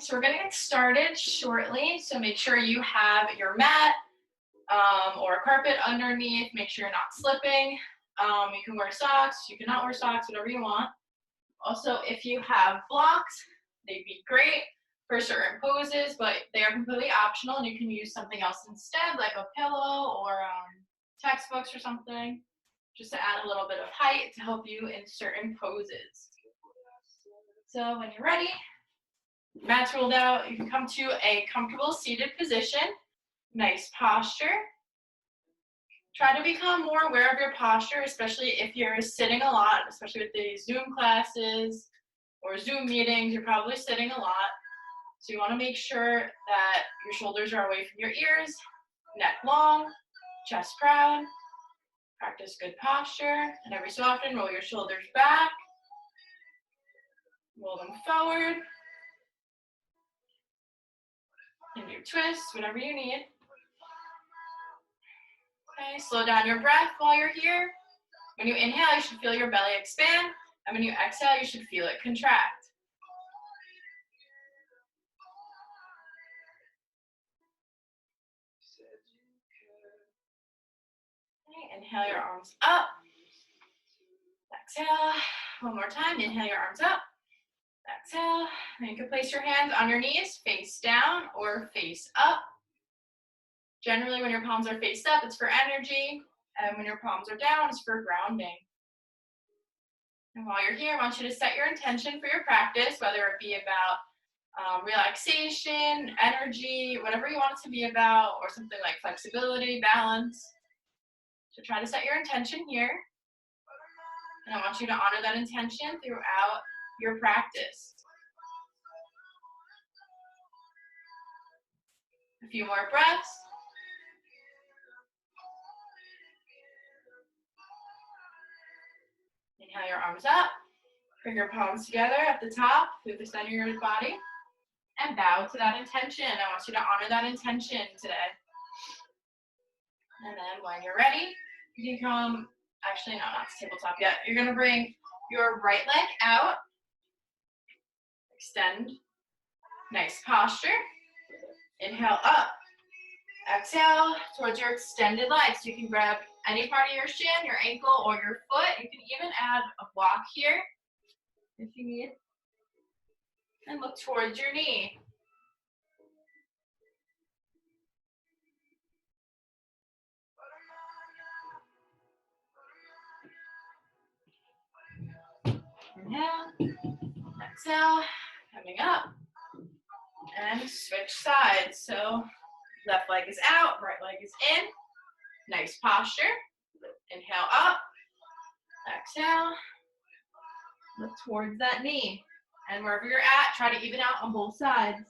So we're going to get started shortly. So make sure you have your mat or a carpet underneath. Make sure you're not slipping. You can wear socks. You cannot wear socks, whatever you want. Also, if you have blocks, they'd be great for certain poses, but they are completely optional, and you can use something else instead, like a pillow or textbooks or something, just to add a little bit of height to help you in certain poses. So when you're ready, mat's rolled out, you can come to a comfortable seated position. Nice posture. Try to become more aware of your posture, especially if you're sitting a lot, especially with the Zoom classes or Zoom meetings, you're probably sitting a lot. So you want to make sure that your shoulders are away from your ears, neck long, chest proud. Practice good posture, and every so often roll your shoulders back, roll them forward, and your twists, whatever you need. Okay, slow down your breath while you're here. When you inhale, you should feel your belly expand, and when you exhale, you should feel it contract. Okay, inhale your arms up. Exhale. One more time, inhale your arms up. Exhale. And you can place your hands on your knees, face down or face up. Generally, when your palms are faced up, it's for energy, and when your palms are down, it's for grounding. And while you're here, I want you to set your intention for your practice, whether it be about relaxation, energy, whatever you want it to be about, or something like flexibility, balance. So try to set your intention here, and I want you to honor that intention throughout your practice. A few more breaths. Inhale your arms up, bring your palms together at the top through the center of your body, and bow to that intention. I want you to honor that intention today. And then when you're ready, you can come, actually no, not to tabletop yet. You're gonna bring your right leg out, extend, nice posture. Inhale up, exhale towards your extended legs. You can grab any part of your shin, your ankle, or your foot. You can even add a block here if you need. And look towards your knee. Inhale, exhale, coming up, and switch sides. So left leg is out, right leg is in. Nice posture. Inhale up, exhale, look towards that knee. And wherever you're at, try to even out on both sides.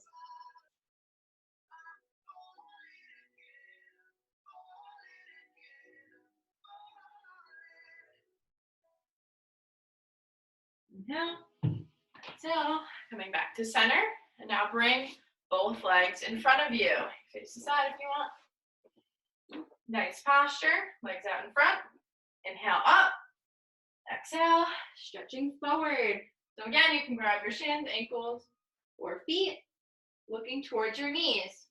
Inhale, exhale, coming back to center. And now bring both legs in front of you. Face the side if you want. Nice posture, legs out in front. Inhale up, exhale, stretching forward. So again, you can grab your shins, ankles, or feet, looking towards your knees.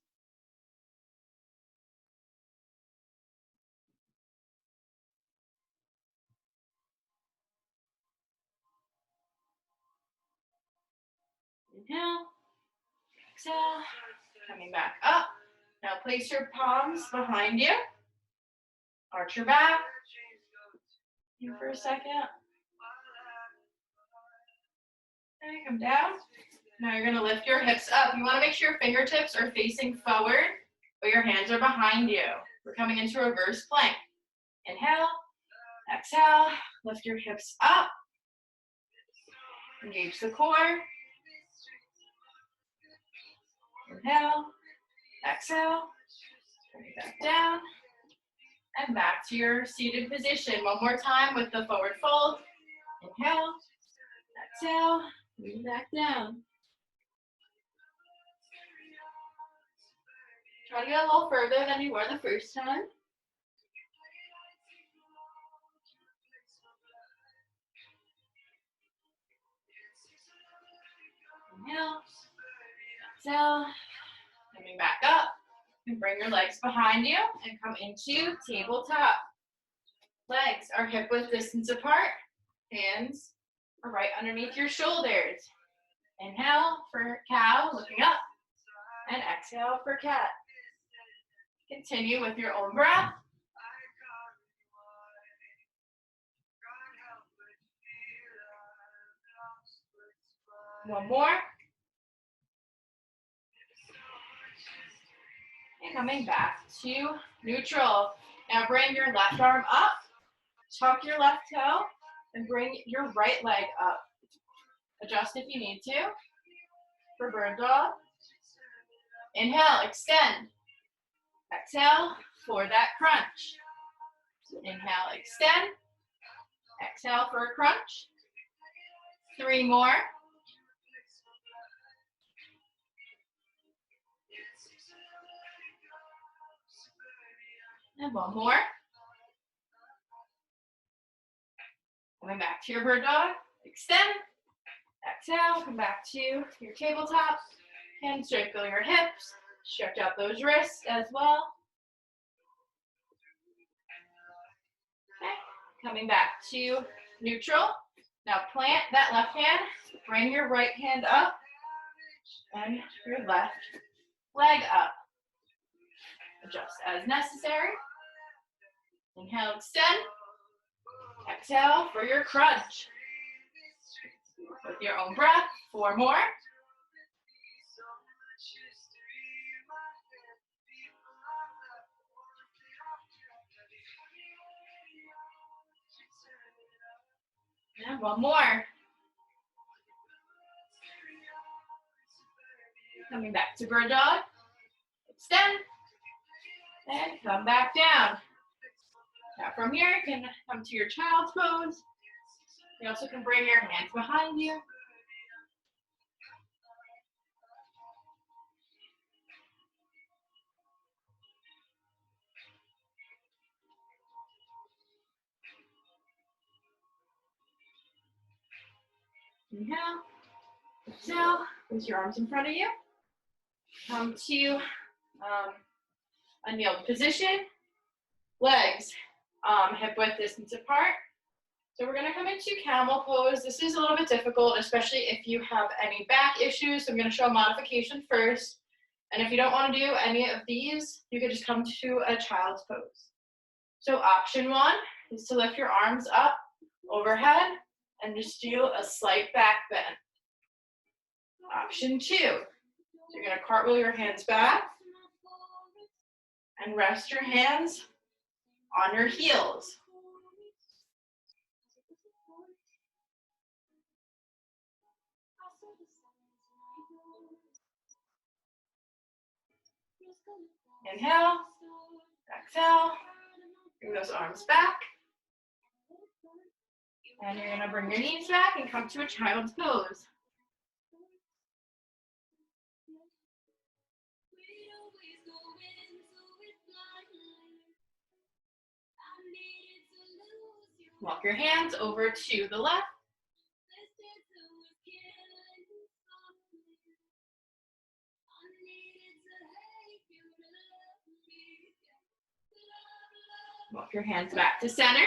Inhale, exhale, coming back up. Now place your palms behind you. Arch your back. In for a second. Okay, come down. Now you're gonna lift your hips up. You wanna make sure your fingertips are facing forward, but your hands are behind you. We're coming into reverse plank. Inhale, exhale, lift your hips up. Engage the core. Inhale, exhale, bring it back down, and back to your seated position. One more time with the forward fold. Inhale, exhale, move back down. Try to get a little further than you were the first time. Inhale, Exhale, coming back up. And bring your legs behind you and come into tabletop. Legs are hip width distance apart. Hands are right underneath your shoulders. Inhale for cow, looking up. And exhale for cat. Continue with your own breath. One more. And coming back to neutral. Now bring your left arm up. Tuck your left toe. And bring your right leg up. Adjust if you need to. For bird dog. Inhale, extend. Exhale for that crunch. Inhale, extend. Exhale for a crunch. 3 more. And 1 more. Coming back to your bird dog. Extend. Exhale. Come back to your tabletop. Hands straight, feel your hips. Stretch out those wrists as well. Okay. Coming back to neutral. Now plant that left hand. Bring your right hand up. And your left leg up. Adjust as necessary. Inhale, extend. Exhale for your crunch. With your own breath, 4 more. And 1 more. Coming back to bird dog. Extend. And come back down. Now from here, you can come to your child's pose. You also can bring your hands behind you. Inhale. Exhale. Place your arms in front of you. Come to a kneeled position. Legs hip width distance apart. So we're going to come into camel pose. This is a little bit difficult, especially if you have any back issues. So I'm going to show a modification first. And if you don't want to do any of these, you could just come to a child's pose. So option 1 is to lift your arms up overhead and just do a slight back bend. Option 2, so you're going to cartwheel your hands back and rest your hands on your heels. Inhale, exhale, bring those arms back. And you're going to bring your knees back and come to a child's pose. Walk your hands over to the left. Walk your hands back to center.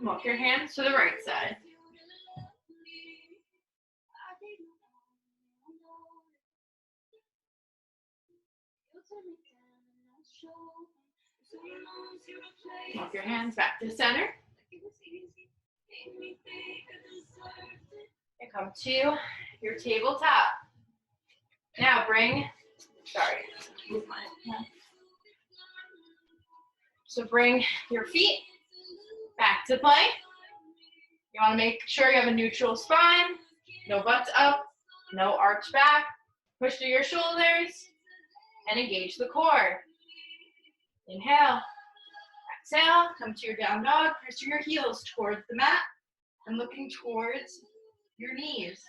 Walk your hands to the right side. Walk your hands back to center. And come to your tabletop. Now So bring your feet back to plank. You want to make sure you have a neutral spine, no butts up, no arch back. Push through your shoulders and engage the core. Inhale, exhale, come to your down dog, press your heels towards the mat and looking towards your knees.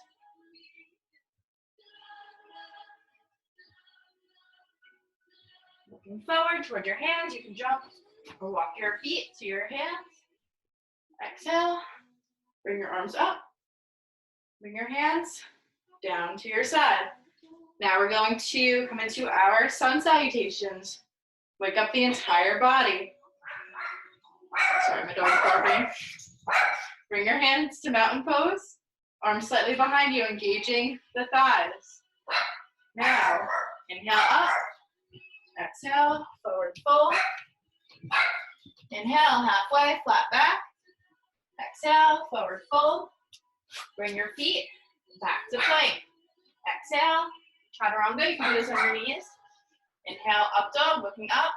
Looking forward toward your hands. You can jump or walk your feet to your hands. Exhale. Bring your arms up. Bring your hands down to your side. Now we're going to come into our sun salutations. Wake up the entire body. Sorry, my dog's barking. Bring your hands to mountain pose. Arms slightly behind you, engaging the thighs. Now, inhale up. Exhale, forward fold. Inhale, halfway, flat back. Exhale, forward fold. Bring your feet back to plank. Exhale, chaturanga, you can do this on your knees. Inhale, up dog, looking up.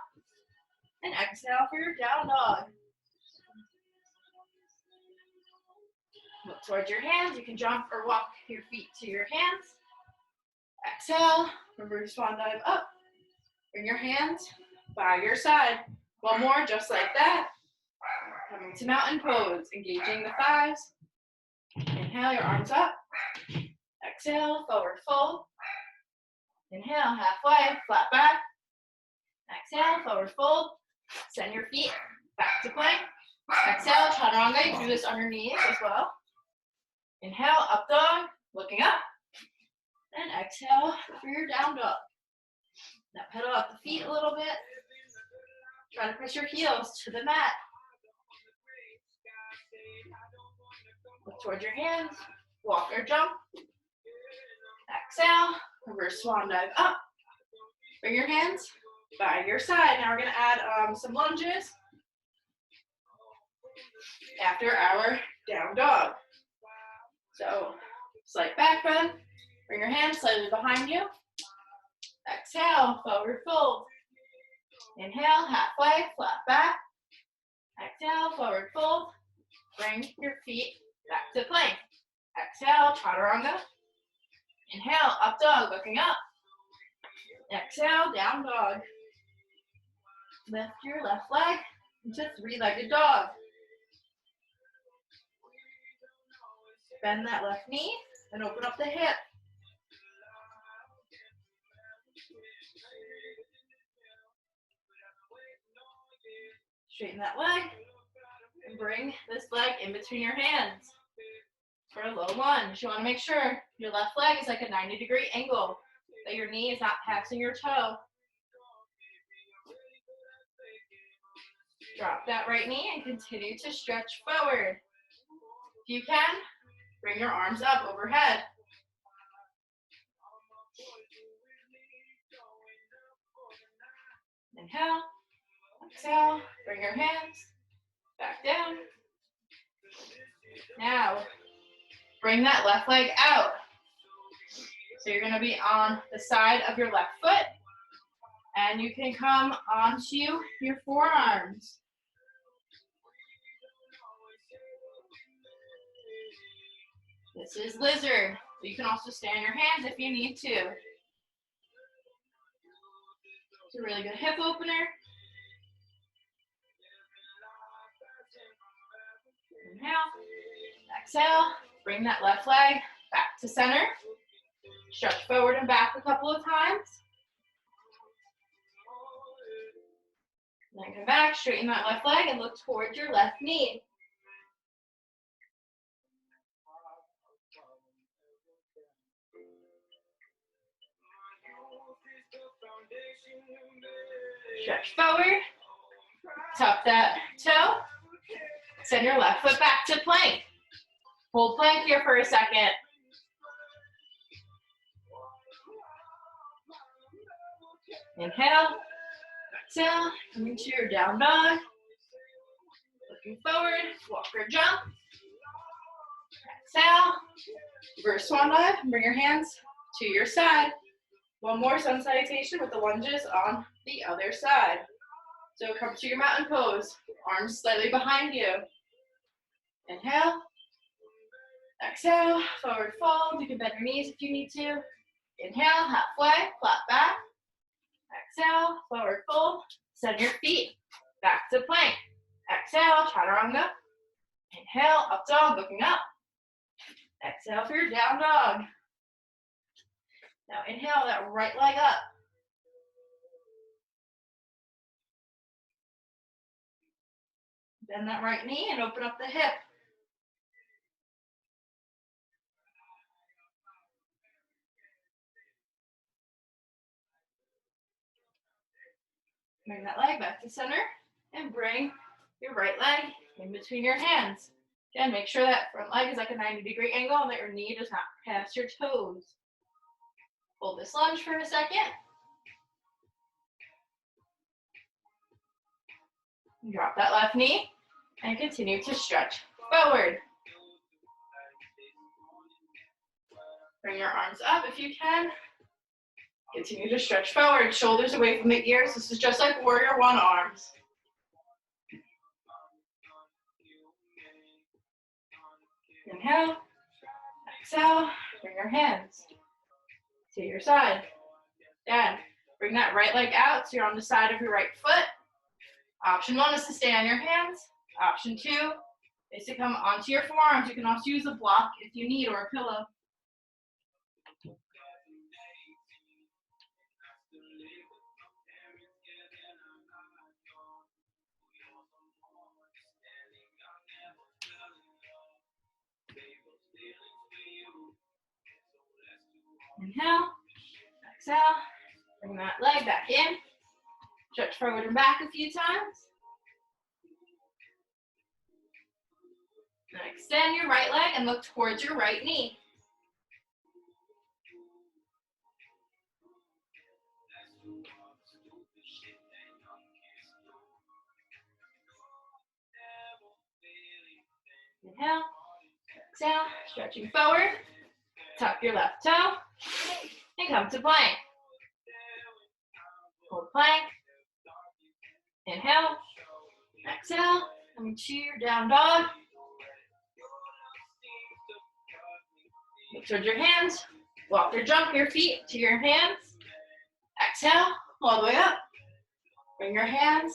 And exhale for your down dog. Look towards your hands. You can jump or walk your feet to your hands. Exhale, reverse swan dive up. Bring your hands by your side. One more, just like that. Coming to mountain pose, engaging the thighs. Inhale, your arms up. Exhale, forward fold. Inhale, halfway, flat back. Exhale, forward fold. Send your feet back to plank. Exhale, chaturanga. You can do this on your knees as well. Inhale, up dog, looking up. And exhale for your down dog. Now pedal up the feet a little bit. Try to press your heels to the mat. Look towards your hands. Walk or jump. Exhale, reverse swan dive up. Bring your hands by your side. Now we're going to add some lunges after our down dog. So, slight back bend. Bring your hands slightly behind you. Exhale, forward fold. Inhale, halfway, flat back. Exhale, forward fold. Bring your feet back to plank. Exhale, chaturanga. Inhale, up dog, looking up. Exhale, down dog. Lift your left leg into three-legged dog. Bend that left knee and open up the hip. Straighten that leg and bring this leg in between your hands for a low lunge. You want to make sure your left leg is like a 90-degree angle, that your knee is not passing your toe. Drop that right knee and continue to stretch forward. If you can, bring your arms up overhead. Inhale, exhale, bring your hands back down. Now, bring that left leg out. So you're going to be on the side of your left foot, and you can come onto your forearms. This is lizard. You can also stay on your hands if you need to. It's a really good hip opener. Inhale, exhale, bring that left leg back to center. Stretch forward and back a couple of times. Then come back, straighten that left leg and look towards your left knee. Stretch forward, tuck that toe, send your left foot back to plank. Hold plank here for a second. Inhale, exhale, coming to your down dog. Looking forward, walk or jump. Exhale, reverse swan dive, bring your hands to your side. One more sun salutation with the lunges on the other side. So come to your mountain pose, arms slightly behind you. Inhale, exhale, forward fold. You can bend your knees if you need to. Inhale, halfway, flat back. Exhale, forward fold. Send your feet back to plank. Exhale, chaturanga. Inhale, up dog, looking up. Exhale for your down dog. Now inhale that right leg up. Bend that right knee and open up the hip. Bring that leg back to center and bring your right leg in between your hands. Again, make sure that front leg is like a 90-degree angle and that your knee does not pass your toes. Hold this lunge for a second. Drop that left knee and continue to stretch forward. Bring your arms up if you can. Continue to stretch forward, shoulders away from the ears. This is just like warrior one arms. Inhale, exhale, bring your hands to your side. Again, bring that right leg out so you're on the side of your right foot. Option one is to stay on your hands. Option two is to come onto your forearms. You can also use a block if you need or a pillow. Inhale, exhale, bring that leg back in. Stretch forward and back a few times. Now extend your right leg and look towards your right knee. Inhale, exhale, stretching forward. Tuck your left toe and come to plank. Hold plank. Inhale, exhale, come to your down dog. Look towards your hands. Walk or jump your feet to your hands. Exhale, all the way up. Bring your hands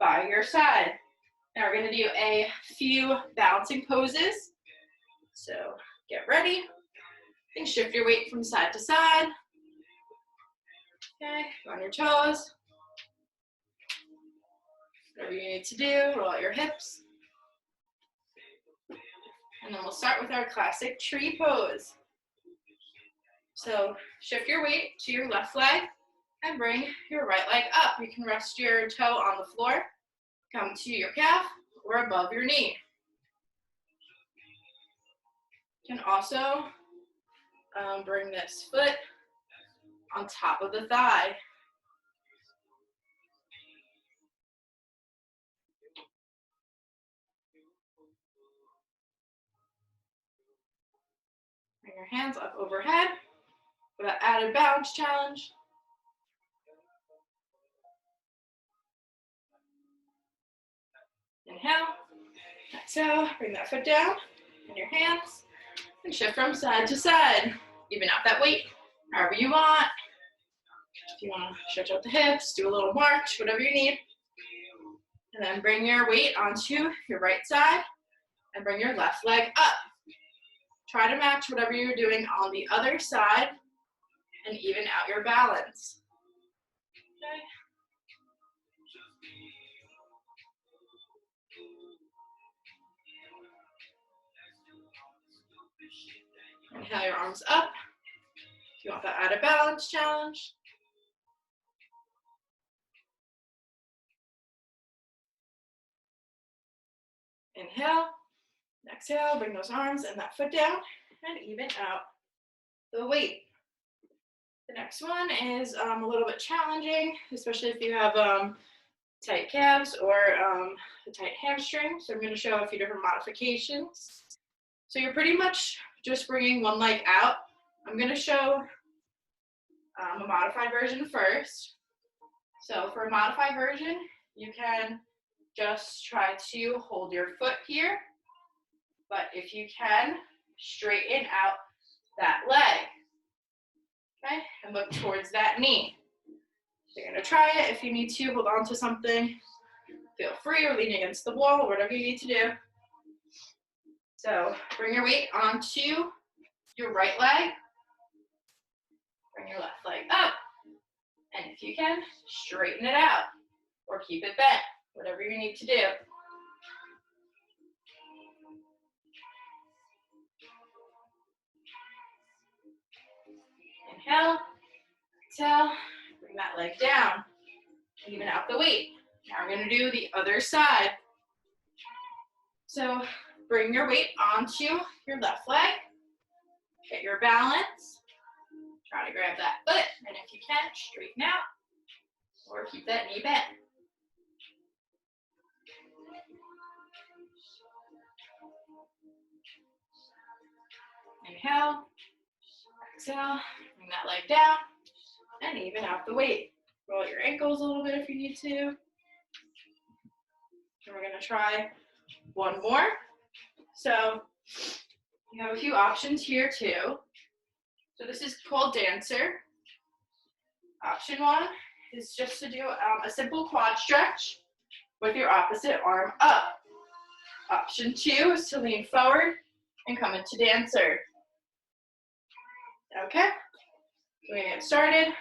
by your side. Now we're going to do a few balancing poses. So get ready and shift your weight from side to side. Okay, go on your toes. Whatever you need to do, roll out your hips. And then we'll start with our classic tree pose. So shift your weight to your left leg and bring your right leg up. You can rest your toe on the floor, come to your calf or above your knee. You can also bring this foot on top of the thigh. Bring your hands up overhead for that added balance challenge. Inhale, exhale, bring that foot down in your hands and shift from side to side. Even out that weight, however you want. If you want to stretch out the hips, do a little march, whatever you need. And then bring your weight onto your right side and bring your left leg up. Try to match whatever you're doing on the other side and even out your balance. Okay. Inhale your arms up. If you want that added balance challenge. Inhale, exhale, bring those arms and that foot down and even out the weight. The next one is a little bit challenging, especially if you have tight calves or a tight hamstring. So I'm going to show a few different modifications. So you're pretty much just bringing one leg out. I'm going to show a modified version first. So for a modified version, you can just try to hold your foot here, but if you can, straighten out that leg, okay? And look towards that knee. So you're gonna try it. If you need to, hold on to something. Feel free, or lean against the wall, whatever you need to do. So bring your weight onto your right leg. Bring your left leg up. And if you can, straighten it out or keep it bent, whatever you need to do. Inhale, exhale, bring that leg down, even out the weight. Now we're gonna do the other side. So bring your weight onto your left leg, get your balance, try to grab that foot, and if you can, straighten out, or keep that knee bent. Inhale, exhale, bring that leg down, and even out the weight. Roll your ankles a little bit if you need to. And we're gonna try one more. So you have a few options here too. So this is called dancer. Option one is just to do a simple quad stretch with your opposite arm up. Option two is to lean forward and come into dancer. Okay, so we're gonna get started.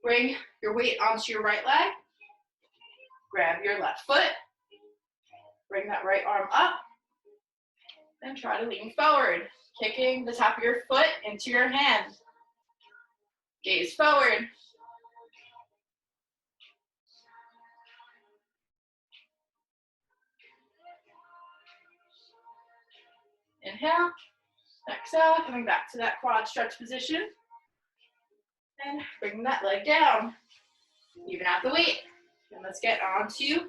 Bring your weight onto your right leg. Grab your left foot. Bring that right arm up. And try to lean forward, kicking the top of your foot into your hand. Gaze forward. Inhale, exhale, coming back to that quad stretch position. And bring that leg down. Even out the weight. And let's get on to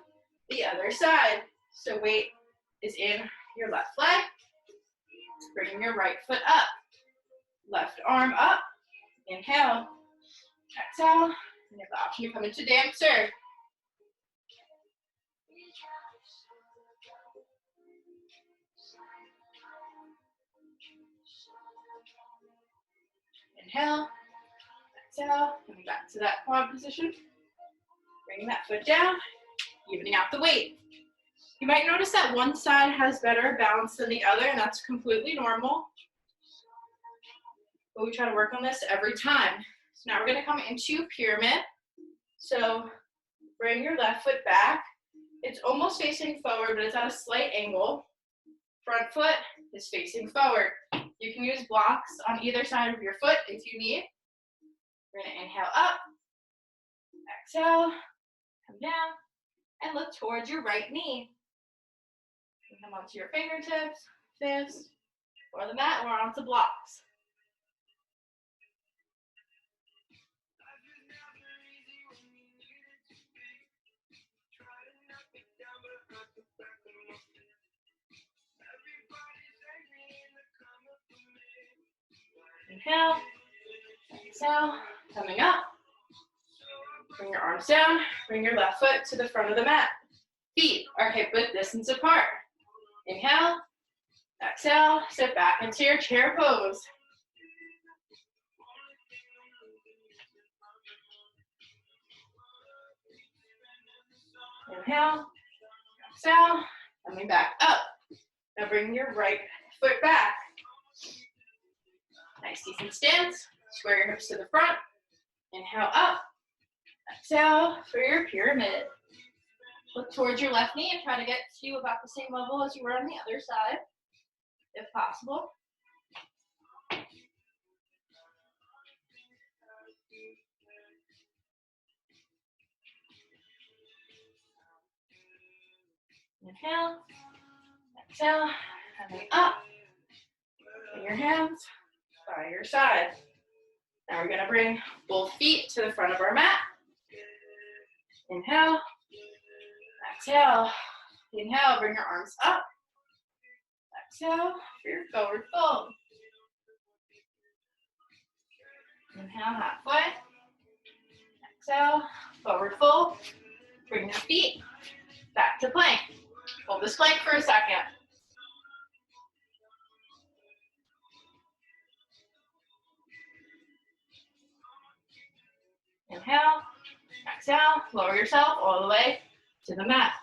the other side. So weight is in your left leg. Bring your right foot up. Left arm up. Inhale. Exhale. And you have the option to come into dancer. Inhale. Exhale. Coming back to that quad position. Bringing that foot down. Evening out the weight. You might notice that one side has better balance than the other, and that's completely normal. But we try to work on this every time. So now we're going to come into pyramid. So bring your left foot back. It's almost facing forward, but it's at a slight angle. Front foot is facing forward. You can use blocks on either side of your foot if you need. We're going to inhale up, exhale, come down, and look towards your right knee. You come onto your fingertips, fists, or the mat, or onto blocks. Inhale, exhale, coming up. Bring your arms down, bring your left foot to the front of the mat. Feet are hip width distance apart. Inhale, exhale, sit back into your chair pose. Inhale, exhale, coming back up. Now bring your right foot back. Nice decent stance. Square your hips to the front. Inhale up. Exhale for your pyramid. Look towards your left knee and try to get to about the same level as you were on the other side, if possible. Inhale, exhale, coming up. Bring your hands by your side. Now we're going to bring both feet to the front of our mat. Inhale, exhale. Inhale, bring your arms up. Exhale for your forward fold. Inhale, halfway. Exhale, forward fold. Bring your feet back to plank. Hold this plank for a second. Inhale, exhale, lower yourself all the way to the mat.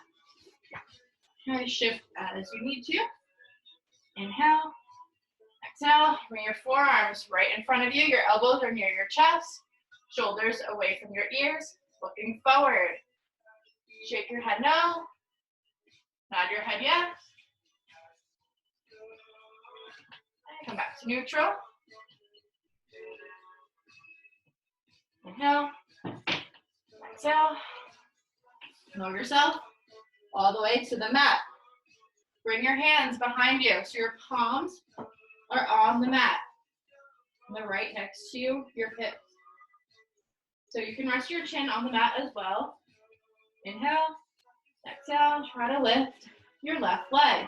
Try to shift as you need to. Inhale, exhale, bring your forearms right in front of you. Your elbows are near your chest, shoulders away from your ears, looking forward. Shake your head no, nod your head yes. And come back to neutral. Inhale, exhale. Lower yourself all the way to the mat. Bring your hands behind you so your palms are on the mat. And they're right next to your hips. So you can rest your chin on the mat as well. Inhale, exhale, try to lift your left leg.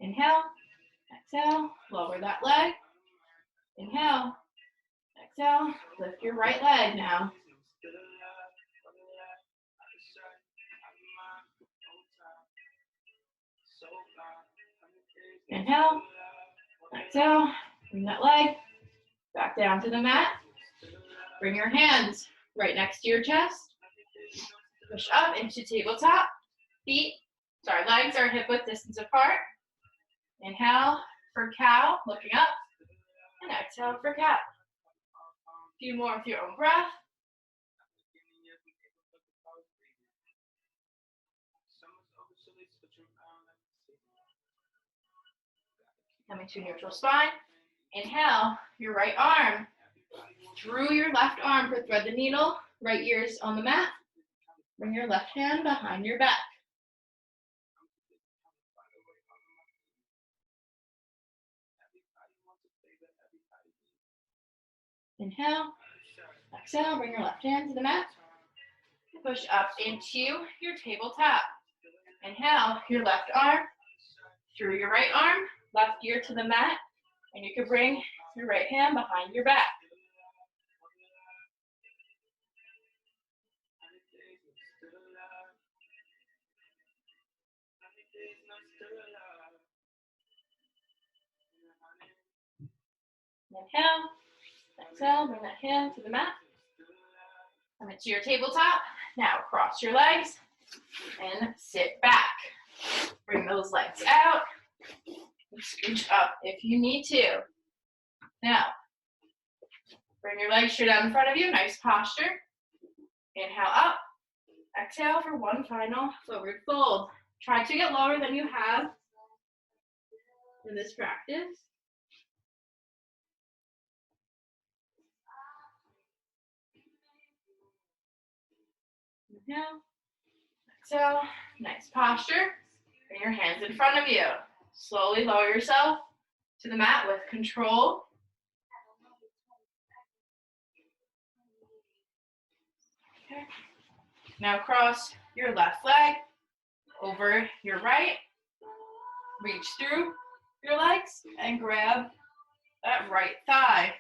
Inhale, exhale, lower that leg. Inhale, exhale, lift your right leg now. Inhale, exhale, bring that leg back down to the mat. Bring your hands right next to your chest. Push up into tabletop. Legs are hip width distance apart. Inhale for cow, looking up. And exhale for cat. A few more with your own breath. Coming to neutral spine. Inhale, your right arm through your left arm for thread the needle. Right ear's on the mat. Bring your left hand behind your back. Inhale, exhale, bring your left hand to the mat. Push up into your tabletop. Inhale, your left arm through your right arm, left ear to the mat, and you can bring your right hand behind your back. Inhale, exhale, bring that hand to the mat. Come into your tabletop. Now cross your legs and sit back. Bring those legs out. Scooch up if you need to. Now, bring your legs straight out in front of you. Nice posture. Inhale up. Exhale for one final forward fold. Try to get lower than you have in this practice. Inhale, exhale, nice posture. Bring your hands in front of you. Slowly lower yourself to the mat with control. Okay. Now cross your left leg over your right. Reach through your legs and grab that right thigh.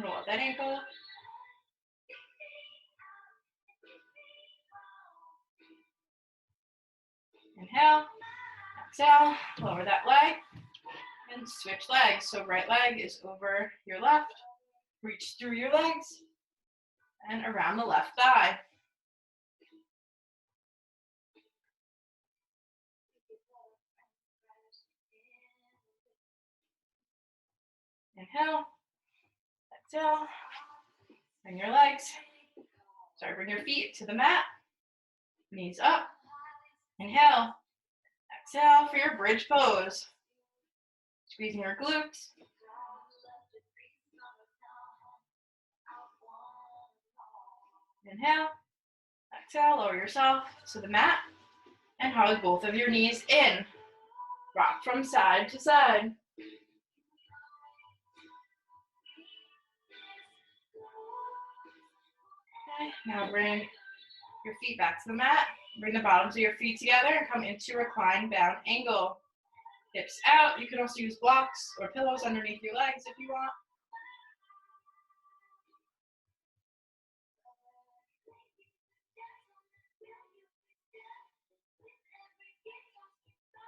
Roll up that ankle. Inhale, exhale, lower that leg, and switch legs. So right leg is over your left. Reach through your legs and around the left thigh. Inhale, exhale, bring your feet to the mat, knees up. Inhale, exhale for your bridge pose. Squeezing your glutes. Inhale, exhale, lower yourself to the mat and hug both of your knees in. Rock from side to side. Okay, now bring your feet back to the mat. Bring the bottoms of your feet together and come into reclined bound angle. Hips out. You can also use blocks or pillows underneath your legs if you want.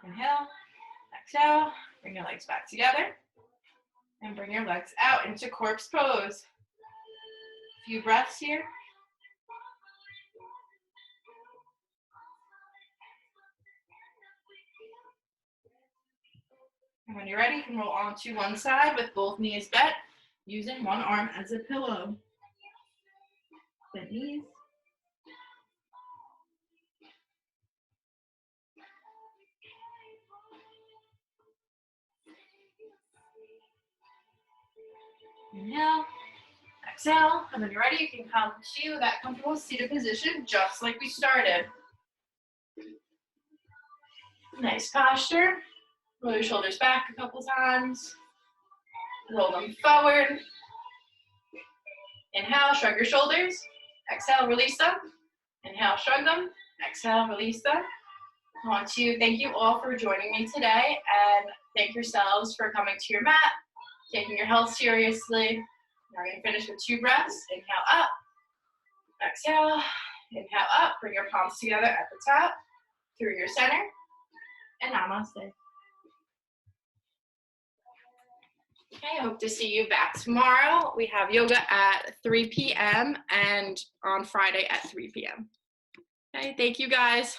Inhale, exhale, bring your legs back together. And bring your legs out into corpse pose. A few breaths here. And when you're ready, you can roll onto one side with both knees bent, using one arm as a pillow. Bent knees. Inhale, exhale, and when you're ready, you can come to that comfortable seated position, just like we started. Nice posture. Roll your shoulders back a couple times. Roll them forward. Inhale, shrug your shoulders. Exhale, release them. Inhale, shrug them. Exhale, release them. I want to thank you all for joining me today, and thank yourselves for coming to your mat, taking your health seriously. We're going to finish with 2 breaths. Inhale up, exhale, inhale up. Bring your palms together at the top, through your center, and namaste. Okay, I hope to see you back tomorrow. We have yoga at 3 p.m. and on Friday at 3 p.m. Okay, thank you guys.